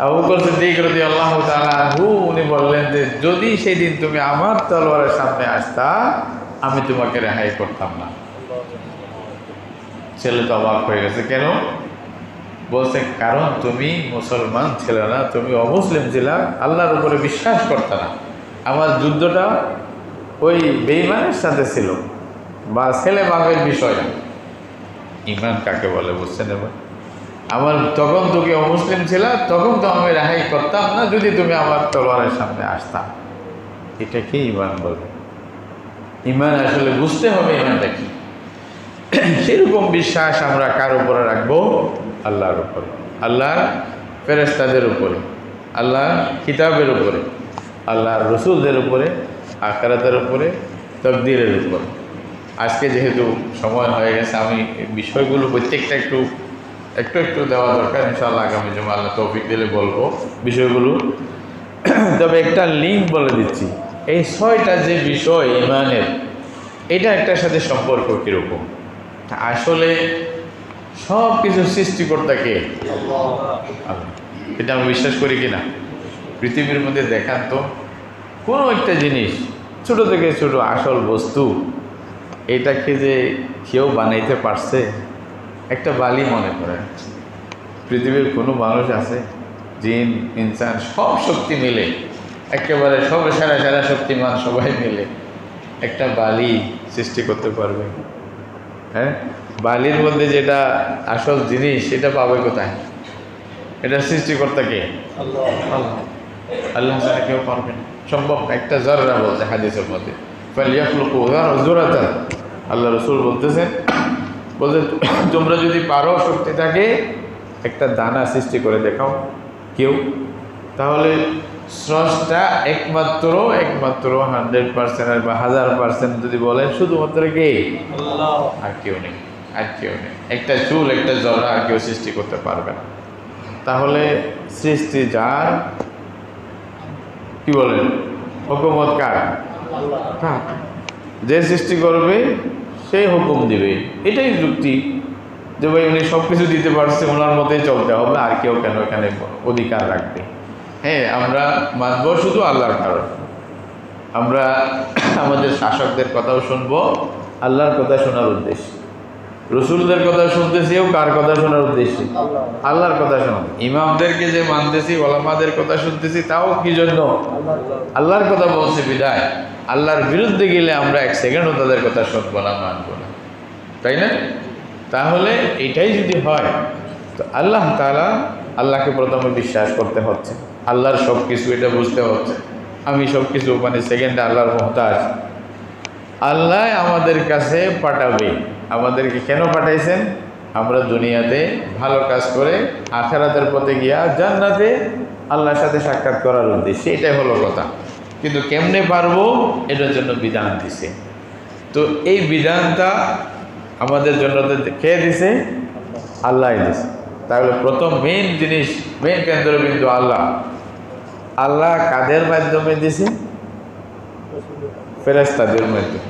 আবু বকর সিদ্দিক রাদিয়াল্লাহু তাআলা আনহু উনি বললেন যে, যদি সেদিন তুমি আমার তলোয়ারের সামনে আসতা, আমি তোমাকে রেহাই করতাম না। ছেলে তো অবাক হয়ে গেছে, কেন? বলছে, কারণ তুমি মুসলমান ছিলে না, তুমি অমুসলিম ছিলা, আল্লাহর উপরে বিশ্বাস করতে না। আমার যুদ্ধটা ওই বেঈমানের সাথে ছিল, বা ছেলে বাপের বিষয় না। ইমান কাকে বলে বুঝছেন? এবার আমার তখন তোকে অমুসলিম ছিল, তখন তো আমি রেহাই করতাম না যদি তুমি আমার তলোয়ারের সামনে আসতা। এটা কি ইমান বলবে? ইমান আসলে বুঝতে হবে ইমানটা কি। সেরকম বিশ্বাস আমরা কার উপরে রাখবো? আল্লাহর উপরে, আল্লাহর ফেরেশতাদের উপরে, আল্লাহর কিতাবের উপরে, আল্লাহর রসুলদের উপরে, আখিরাতের উপরে, তাকদীরের উপরে। আজকে যেহেতু সময় হয়ে গেছে, আমি বিষয়গুলো প্রত্যেকটা একটু একটু দেওয়া দরকার। ইনশাআল্লাহ আগামী জুমা আল্লাহ তৌফিক দিলে বলবো বিষয়গুলো। তবে একটা লিঙ্ক বলে দিচ্ছি, এই 6টা যে বিষয় ইমানের, এটা একটার সাথে সম্পর্ক কীরকম। আসলে সব কিছু সৃষ্টিকর্তা কে? আল্লাহ। এটা আমি বিশ্বাস করি কিনা? পৃথিবীর মধ্যে দেখান তো কোনো একটা জিনিস, ছোট থেকে ছোট আসল বস্তু, এটাকে যে কেউ বানাইতে পারছে? একটা বালি মনে করেন, পৃথিবীর কোনো মানুষ আছে, জিন ইনসান সব শক্তি মিলে, একেবারে সব সারা শক্তিমান সবাই মিলে একটা বালি সৃষ্টি করতে পারবে? হ্যাঁ, বালির মধ্যে যেটা আসল জিনিস সেটা পাবে কোথায়? এটা সৃষ্টিকর্তা কে? আল্লাহ। আল্লাহ ছাড়া কেউ পারবে না, সম্ভব না। একটা জররা বলছে হাদিসের মধ্যে, ফালিয়াখলুকু জররাতান, আল্লাহ রসুল বলতেছেন, বলতে তোমরা যদি পারো শক্তি থাকে একটা দানা সৃষ্টি করে দেখাও কেউ, তাহলে স্রষ্টা একমাত্র 100% বা 1000% যদি বলেন শুধুমাত্র কে? আল্লাহ, আর কেউ নেই, আর কেউ নেই। একটা চুল, একটা জরা আর কেউ সৃষ্টি করতে পারবে না। তাহলে সৃষ্টি যার, কি বলেন, হুকুমত কার? কার? যে সৃষ্টি করবে সেই হুকুম দিবে। এটাই যুক্তি যে ভাই উনি সব কিছু দিতে পারছে, ওনার মতেই চলতে হবে, আর কেউ কেন এখানে অধিকার রাখবে? হ্যাঁ, আমরা মানব শুধু আল্লাহর কারণ। আমরা আমাদের শাসকদের কথাও শুনবো আল্লাহর কথা শোনার উদ্দেশ্যে, রসুলদের কথা শুনতেছিও কার কথা শোনার উদ্দেশ্যে? আল্লাহর কথা শোনা। ইমামদেরকে যে মানতেছি, ওলামাদের কথা শুনতেছি, তাও কি জন্য? আল্লাহর কথা বলছে বিদায়। আল্লাহর বিরুদ্ধে গেলে আমরা 1 সেকেন্ডও তাদের কথা শুনবো না, মানবো না, তাই না? তাহলে এটাই যদি হয় তো আল্লাহ তাআলা, আল্লাহকে প্রথমে বিশ্বাস করতে হচ্ছে, আল্লাহর সব কিছু এটা বুঝতে হচ্ছে। আমি সব কিছু মানে সেকেন্ডে আল্লাহর মুহতাজ। আল্লাহ আমাদের কাছে পাঠাবে। আমাদেরকে কেন পাঠাইছেন? আমরা দুনিয়াতে ভালো কাজ করে আখিরাতের পথে গিয়া জান্নাতে আল্লাহর সাথে সাক্ষাৎ করার উদ্দেশ্যে। এটাই হলো কথা। কিন্তু কেমনে পারবো, এটার জন্য বিধান দিছে। তো এই বিধানটা আমাদের জন্য কে দিছে? আল্লাহ দিছে। তাহলে প্রথম মেইন জিনিস, মেইন কেন্দ্রবিন্দু আল্লাহ। আল্লাহ কাদের মাধ্যমে দিছে? ফেরেশতাদের মাধ্যমে,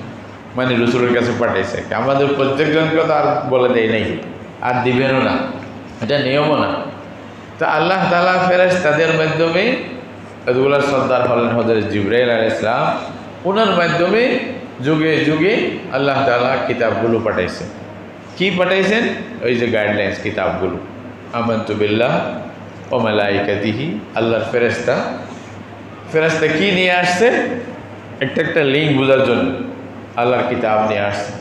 মানে রসুলের কাছে পাঠাইছে। আমাদের প্রত্যেকজনকে তো আর বলে দেয় নাই, আর দিবেনও না, এটা নিয়মও না। তো আল্লাহ তাআলা ফেরেশতাদের মাধ্যমে, এগুলোর সর্দার হলেন হযরত জিবরাইল আলাইহিস সালাম, ওনার মাধ্যমে যুগে যুগে আল্লাহ তাআলা কিতাবগুলো পাঠাইছেন। কি পাঠাইছেন? ওই যে গাইডলাইন্স কিতাবগুলো, আমানতু বিল্লাহ ওয়া মালাইকাতিহি। আল্লাহর ফেরেশতা, ফেরেশতা কি নিয়ে আসছে? একটা লিঙ্ক বোঝার জন্য আল্লাহর কিতাব নিয়ে আসছে,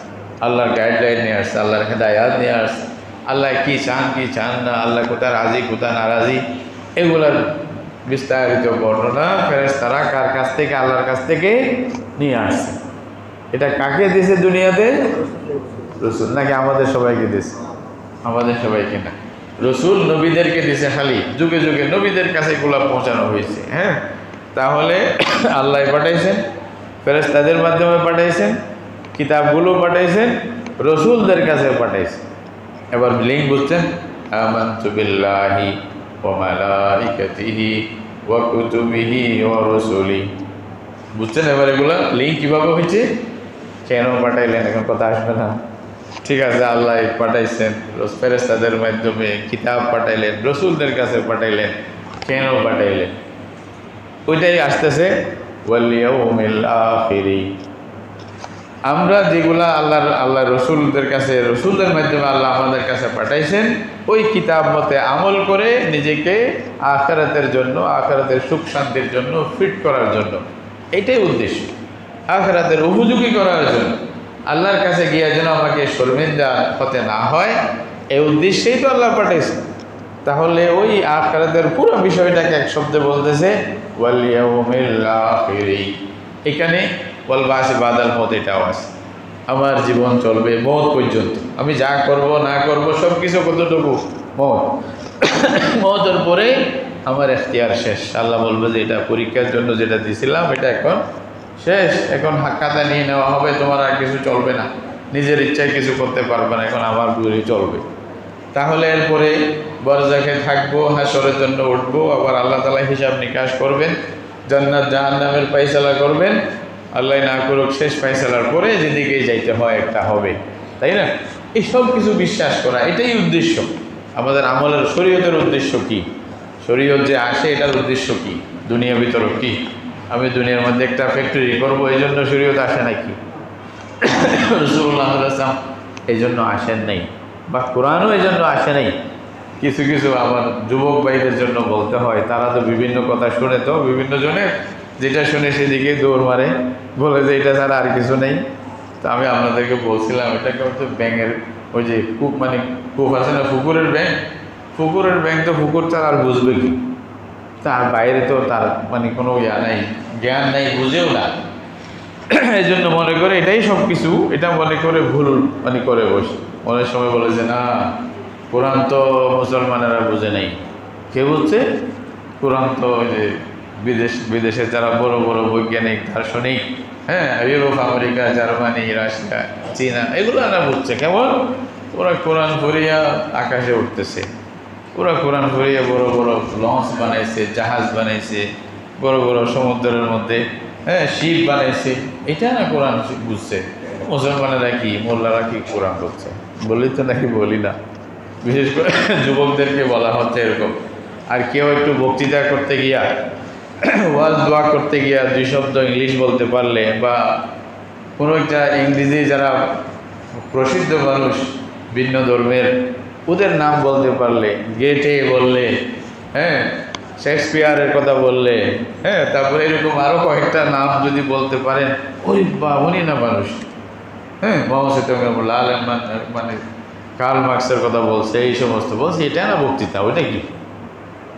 আল্লাহর গাইডলাইন নিয়ে আসছে, আল্লাহর হেদায়াত নিয়ে আসছে। আল্লাহ কি চান কি চান না, আল্লাহ কোথায় রাজি কোথায় নারাজি, এগুলার বিস্তারিত বর্ণনা ফেরেশতারা কার কাছ থেকে? আল্লাহর কাছ থেকে নিয়ে আসছে। এটা কাকে দিয়েছে দুনিয়াতে? রসুল। নাকি আমাদের সবাইকে দিয়েছে? আমাদের সবাইকে না, রসুল নবীদেরকে দিয়েছে। খালি যুগে যুগে নবীদের কাছে এগুলো পৌঁছানো হয়েছে। হ্যাঁ, তাহলে আল্লাহ পাঠাইছেন, ফেরেশতাদের মাধ্যমে পাঠাইছেন, কিতাবগুলো পাঠাইছেন, রসুলদের কাছে পাঠাইছেন। এবার লিঙ্ক বুঝছেন? আমানতু বিল্লাহি ওয়া মালাইকাতিহি ওয়া কুতুবিহি ওয়া রুসুলিহি। বুঝছেন? এবার এগুলো লিঙ্ক কীভাবে হয়েছে, কেন পাঠাইলেন, এখন কথা আসবে না। ঠিক আছে, আল্লাহ পাঠাইছেন, ফেরেশতাদের মাধ্যমে কিতাব পাঠাইলেন, রসুলদের কাছে পাঠাইলেন, কেন পাঠাইলেন? ওইটাই আসতেছে ওয়াল ইয়াউমিল আখিরি। আমরা যেগুলা আল্লাহ রসুলদের কাছে, রসুলদের মাধ্যমে আল্লাহ আমাদের কাছে পাঠাইছেন, ওই কিতাব মতে আমল করে নিজেকে আখিরাতের জন্য, আখিরাতের সুখ শান্তির জন্য ফিট করার জন্য, এটাই উদ্দেশ্য। আখিরাতের উপযোগী করার জন্য, আল্লাহর কাছে গিয়ে যেন আমাকে শর্মিন্দা হতে না হয়, এই উদ্দেশ্যেই তো আল্লাহ পাঠাইছে। তাহলে ওই আখিরাতের পুরো বিষয়টাকে এক শব্দে বলতেছে ওয়াল ইয়াউমিল আখিরি। এখানে ওয়াল বাসি বাদাল মত, এটাও আছে। আমার জীবন চলবে মওত পর্যন্ত, আমি যা করব না করব সব কিছু কতটুকু? মওত। মওতের পরে আমার এখতিয়ার শেষ। আল্লাহ বলবে যে এটা পরীক্ষার জন্য যেটা দিয়েছিলাম এটা এখন শেষ, এখন হাক্কাতে নিয়ে নেওয়া হবে, তোমার আর কিছু চলবে না, নিজের ইচ্ছায় কিছু করতে পারবে না, এখন আমার গুলি চলবে। তাহলে এরপরে বরজাখে থাকবো, হাসরের জন্য উঠবো, আবার আল্লাহ তাআলা হিসাব নিকাশ করবেন, জান্নাত জাহান্নামের ফয়সালা করবেন। আল্লাহ না করুক, শেষ ফয়সালার পরে যেদিকেই যাইতে হয় একটা হবে, তাই না? এই সব কিছু বিশ্বাস করা, এটাই উদ্দেশ্য আমাদের আমলের। শরীয়তের উদ্দেশ্য কি? শরীয়ত যে আসে এটার উদ্দেশ্য কি? দুনিয়া ভিতরে কি? আমি দুনিয়ার মধ্যে একটা ফ্যাক্টরি করবো, এই জন্য শরীয়ত আসে নাকি? রাসূলুল্লাহ সাল্লাল্লাহু আলাইহি ওয়াসাল্লাম এই জন্য আসেন নাই, বা কোরআনও এই জন্য আসে নাই। কিছু কিছু আমার যুবক ভাইদের জন্য বলতে হয়, তারা তো বিভিন্ন কথা শুনে, তো বিভিন্ন জনের যেটা শুনে সেদিকে দৌড় মারে, বলে যে এটা ছাড়া আর কিছু নেই। তো আমি আপনাদেরকে বলছিলাম, এটাকে হচ্ছে ব্যাঙের ওই যে কূপ, মানে কূপ আছে না, পুকুরের ব্যাঙ। পুকুরের ব্যাঙ তো পুকুর ছাড়া আর বুঝবে কি? তার বাইরে তো তার মানে কোনো ইয়া নাই, জ্ঞান নাই, বুঝেও না। এই জন্য মনে করে এটাই সব কিছু, এটা মনে করে ভুল মানে করে বসে। অনেক সময় বলে যে না, কোরআন তো মুসলমানেরা বুঝে নেই। কে বুঝছে? কোরআন তো ওই যে বিদেশে যারা বড় বড় বৈজ্ঞানিক দার্শনিক, হ্যাঁ, ইউরোপ, আমেরিকা, জার্মানি, রাশিয়া, চীনা, এগুলো এরা বুঝছে। কেমন? ওরা কোরআন পড়িয়া আকাশে উঠতেছে, ওরা কোরআন পড়িয়া বড় বড় লঞ্চ বানাইছে, জাহাজ বানাইছে, বড় বড় সমুদ্রের মধ্যে, হ্যাঁ, শিপ বানাইছে। এটা না কোরআন বুঝছে। মুসলমানেরা কি, মোল্লারা কি কোরআন করছে? বলি তো নাকি বলি না, বিশেষ করে যুবকদেরকে বলা হচ্ছে এরকম। আর কেউ একটু বক্তৃতা করতে গিয়া, ওয়াজ দোয়া করতে গিয়া 2 শব্দ ইংলিশ বলতে পারলে, বা কোনো একটা ইংরেজি যারা প্রসিদ্ধ মানুষ ভিন্ন ধর্মের, ওদের নাম বলতে পারলে, গেটে বললে, হ্যাঁ, শেক্সপিয়ারের কথা বললে, হ্যাঁ, তারপরে এরকম আরও কয়েকটা নাম যদি বলতে পারেন, ওই বা উনি না মানুষ, হ্যাঁ, লাল মানে কার্ল মার্কসের কথা বলছে, এই সমস্ত বলছে, এটা না বক্তৃতা, ওইটা কি?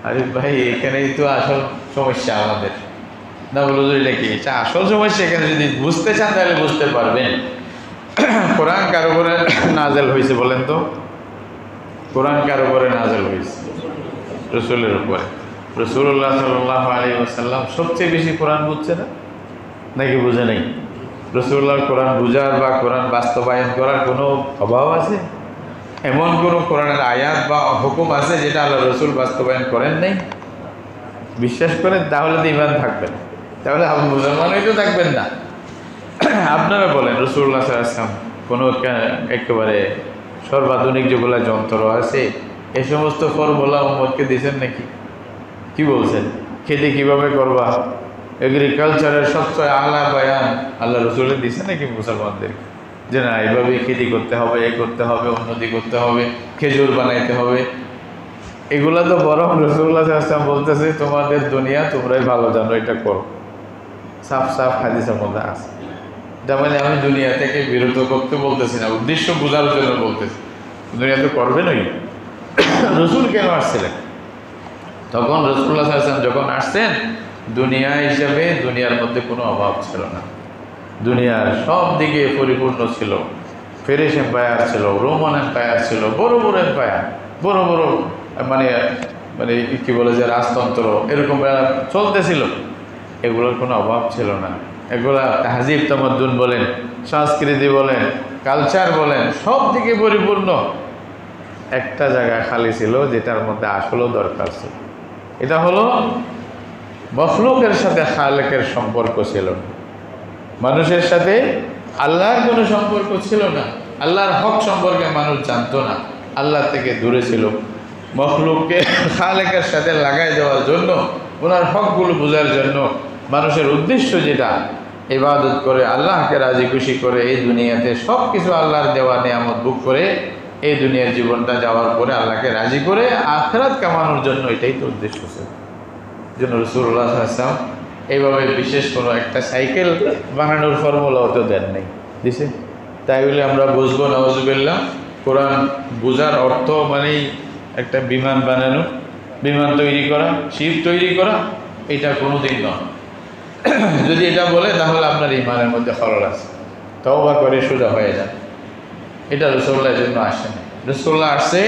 আরে ভাই, এখানেই তো আসল সমস্যা আমাদের। না বলো এটা কি? এটা আসল সমস্যা। এখানে যদি বুঝতে চান তাহলে বুঝতে পারবেন। কোরআন কার উপরে নাজেল হয়েছে বলেন তো? কোরআন কার উপরে নাজেল হয়েছে? রসুলের উপরে। রাসূলুল্লাহ সাল্লাল্লাহু আলাইহি ওয়াসাল্লাম সবচেয়ে বেশি কোরআন বুঝছে না, নাকি বুঝে নেই? রাসূলুল্লাহর কোরআন বুঝার বা কোরআন বাস্তবায়ন করার কোনো অভাব আছে? এমন কোনো কোরআনের আয়াত বা হুকুম আছে যেটা আল্লাহ রসুল বাস্তবায়ন করেন নাই? বিশ্বাস করেন, তাহলে তো ঈমান থাকবেন, তাহলে আপনি মুসলমানই তো থাকবেন না। আপনারা বলেন, রাসূলুল্লাহ সাল্লাল্লাহু আলাইহি ওয়াসাল্লাম কোনো একেবারে সর্বাধুনিক যেগুলো যন্ত্র আছে, এই সমস্ত ফর্মুলা উম্মতকে দিয়েছেন নাকি? কি বলছেন? খেতে কীভাবে করবা, এগ্রিকালচারের সবচেয়ে আলা বয়ান আল্লাহ রসুলের দিয়েছে নাকি মুসলমানদেরকে? যে না, এইভাবেই খেতি করতে হবে, এ করতে হবে, উন্নতি করতে হবে, খেজুর বানাইতে হবে। এগুলা তো বরং রাসূলুল্লাহ সাল্লাল্লাহু আলাইহি ওয়াসাল্লাম বলতেছে তোমাদের দুনিয়া তোমরাই ভালো জানো, এটা করো। সাফ সাফ হাদিসের মধ্যে আছে। তার মানে আমি দুনিয়া থেকে বিরত করতে বলতেছি না, উদ্দেশ্য বোঝার জন্য বলতেছি। দুনিয়া তো করবেনই। রসুল কেন আসছিলেন? তখন রাসূলুল্লাহ সাল্লাল্লাহু আলাইহি ওয়াসাল্লাম যখন আসছেন, দুনিয়া হিসাবে দুনিয়ার মধ্যে কোনো অভাব ছিল না। দুনিয়ার সব দিকে পরিপূর্ণ ছিল। ফেরেশ এম্পায়ার ছিল, রোমান এম্পায়ার ছিল, বড় বড় এম্পায়ার, বড় বড় মানে মানে কী বলে যে রাজতন্ত্র, এরকম চলতেছিল। এগুলোর কোনো অভাব ছিল না। এগুলা তাহজিব তামাদ্দুন বলেন, সংস্কৃতি বলেন, কালচার বলেন, সব দিকে পরিপূর্ণ। একটা জায়গা খালি ছিল যেটার মধ্যে আসলেও দরকার ছিল। এটা হলো মখলুকের সাথে খালেকের সম্পর্ক ছিল না, মানুষের সাথে আল্লাহর কোনো সম্পর্ক ছিল না। আল্লাহর হক সম্পর্কে মানুষ জানতো না, আল্লাহ থেকে দূরে ছিল। মখলুককে খালেকের সাথে লাগাই দেওয়ার জন্য, ওনার হকগুলো বোঝার জন্য মানুষের উদ্দেশ্য যেটা, ইবাদত করে আল্লাহকে রাজি খুশি করে এই দুনিয়াতে সব কিছু আল্লাহর দেওয়া নিয়ামত ভোগ করে এই দুনিয়ার জীবনটা যাওয়ার পরে আল্লাহকে রাজি করে আখিরাত কামানোর জন্য, এটাই তো উদ্দেশ্য ছিল। জন্য রাসূলুল্লাহ সাল্লাল্লাহু আলাইহি ওয়াসাল্লাম এইভাবে বিশেষ কোনো একটা সাইকেল বানানোর ফর্মুলাও তো দেন নাই, দিছে। তাই বলে আমরা বুঝবো নাউজুবিল্লাহ কোরআন বোঝার অর্থ মানেই একটা বিমান বানানো, বিমান তৈরি করা, শিপ তৈরি করা, এটা কোনো দিন নয়। যদি এটা বলে তাহলে আপনার ইমানের মধ্যে খলল আছে, তওবা করে সোজা হয়ে যান। এটা রাসূলুল্লাহর জন্য আসে না। রাসূলুল্লাহ আসছে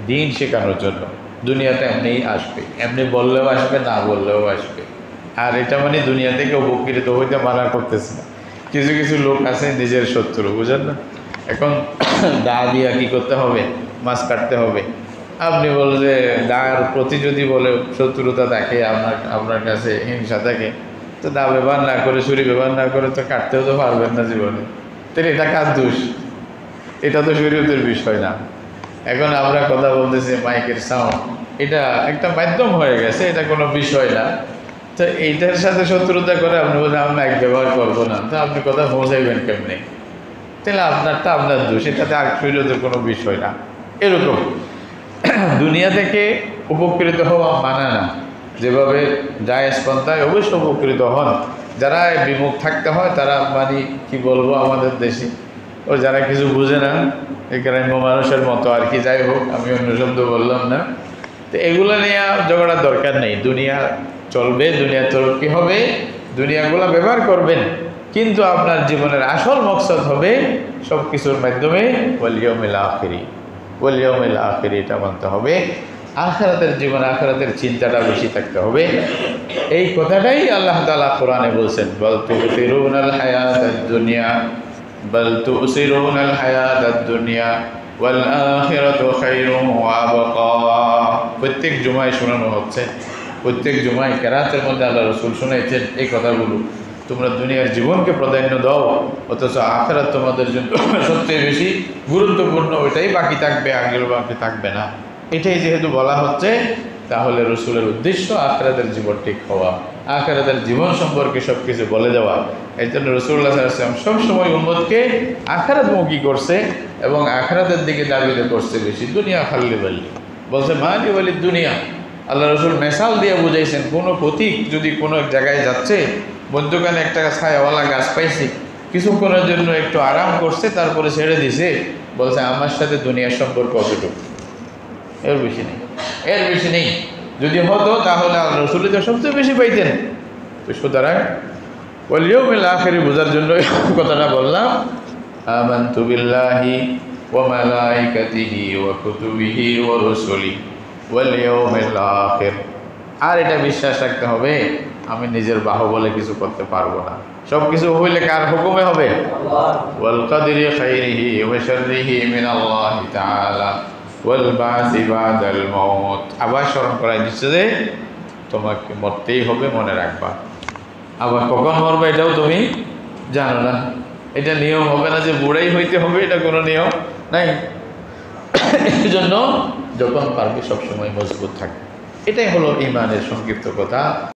দিন শেখানোর জন্য। দুনিয়াতে এমনিই আসবে, এমনি বললেও আসবে, না বললেও আসবে। আর এটা মানে দুনিয়া থেকে উপকৃত হইতে মানা করতেছে না। কিছু কিছু লোক আছে নিজের শত্রু, বুঝেন না? এখন দা দিয়া কী করতে হবে, মাছ কাটতে হবে। আপনি বল যে দার প্রতি যদি বলে শত্রুতা থাকে, আপনার কাছে হিংসা থাকে, তো দা ব্যবহার না করে, ছুরি ব্যবহার না করে তো কাটতেও তো পারবেন না জীবনে। তাহলে এটা কার দোষ? এটা তো শরীয়তের বিষয় না। এখন আমরা কথা বলতেছি মাইকের সাউন্ড, এটা একটা মাধ্যম হয়ে গেছে, এটা কোনো বিষয় না। তো এইটার সাথে শত্রুতা করে আপনি বলছেন আমি মাইক ব্যবহার করবো না, তো আপনি কথা পৌঁছাইবেন কেমনি? তাহলে আপনারটা আপনার দোষ, এটাতে আর শরীয়তের কোনো বিষয় না। এরকম দুনিয়া থেকে উপকৃত হওয়া মানা না। যেভাবে জায়েজ পন্থায় অবশ্য উপকৃত হন। যারা বিমুখ থাকতে হয় তারা মানে কি বলবো, আমাদের দেশে ও যারা কিছু বুঝে না, এই গ্রাম্য মানুষের মতো আর কি, যাই হোক আমি অন্য শব্দ বললাম না। তো এগুলো নিয়ে ঝগড়ার দরকার নেই। দুনিয়া চলবে, দুনিয়া তরক্কি হবে, দুনিয়াগুলো ব্যবহার করবেন, কিন্তু আপনার জীবনের আসল মকসদ হবে সব কিছুর মাধ্যমে ওয়াল ইয়াউমিল আখিরি, ওয়াল ইয়াউমিল আখিরি এটা মানতে হবে। আখিরাতের জীবন, আখিরাতের চিন্তাটা বেশি থাকতে হবে। এই কথাটাই আল্লাহ তাআলা কোরআনে বলছেন, বাল তুসিরুনাল হায়াতাদ দুনিয়া, বাল তুসিরুনাল হায়াতাদ দুনিয়া ওয়াল আখিরাতু খায়রুন ওয়া আবকা। প্রত্যেক জুমায় শোনানো হচ্ছে, প্রত্যেক জুমায় কেরাতের মধ্যে আল্লাহ রাসূল শোনাইছেন এই কথাগুলো, তোমরা দুনিয়ার জীবনকে প্রাধান্য দাও, অথচ আখিরাত তোমাদের জন্য সবচেয়ে বেশি গুরুত্বপূর্ণ, ওইটাই বাকি থাকবে, আগের বাকি থাকবে না। এটাই যেহেতু বলা হচ্ছে, তাহলে রসুলের উদ্দেশ্য আখিরাতের জীবন ঠিক হওয়া, আখিরাতের জীবন সম্পর্কে সব কিছু বলে দেওয়া। এই জন্য রাসূলুল্লাহ সাল্লাল্লাহু আলাইহি ওয়াসাল্লাম সবসময় উম্মতকে আখিরাতমুখী করছে এবং আখিরাতের দিকে দাবিতে করছে বেশি। দুনিয়া খাল্লি বাল্লি বলছে মালি ওয়ালি দুনিয়া। আল্লাহ রসুল মেসাল দিয়ে বুঝাইছেন, কোনো পথিক যদি কোনো এক জায়গায় যাচ্ছে, মধ্যখানে একটা ছায়াওয়ালা গাছ পাইছে, কিছুক্ষণের জন্য একটু আরাম করছে, তারপরে ছেড়ে দিছে, বলছে আমার সাথে দুনিয়ার সম্পর্ক অতটুকু, এর বেশি নেই, এর বেশি নেই। যদি হতো তাহলে আল্লাহ রসুল তো সবচেয়ে বেশি পাইতেন। তো সুতরাং ওয়াল ইয়াউমিল আখিরি বোঝার জন্য কথাটা বললাম, আমানতু বিল্লাহি ওয়া মালাইকাতিহি ওয়া কুতুবিহি ওয়া রুসুলিহি ওয়াল ইয়াউমিল আখির। আর এটা বিশ্বাস রাখতে হবে, আমি নিজের বাহুবলে কিছু করতে পারবো না, সব কিছু হইলে কার হুকুমে হবে? ওয়াল কাদরি খাইরিহি ওয়া শাররিহি মিনাল্লাহি তাআলা ওয়াল বাসি বাদাল মাউত। আবার স্মরণ করাই দিচ্ছে যে তোমাকে মরতেই হবে, মনে রাখবা। আবার কখন মরবে এটাও তুমি জানো না। এটা নিয়ম হবে না যে বুড়াই হইতে হবে, এটা কোনো নিয়ম নাই। এই জন্য যখন পারবে সবসময় মজবুত থাকে। এটাই হলো ঈমানের সংক্ষিপ্ত কথা।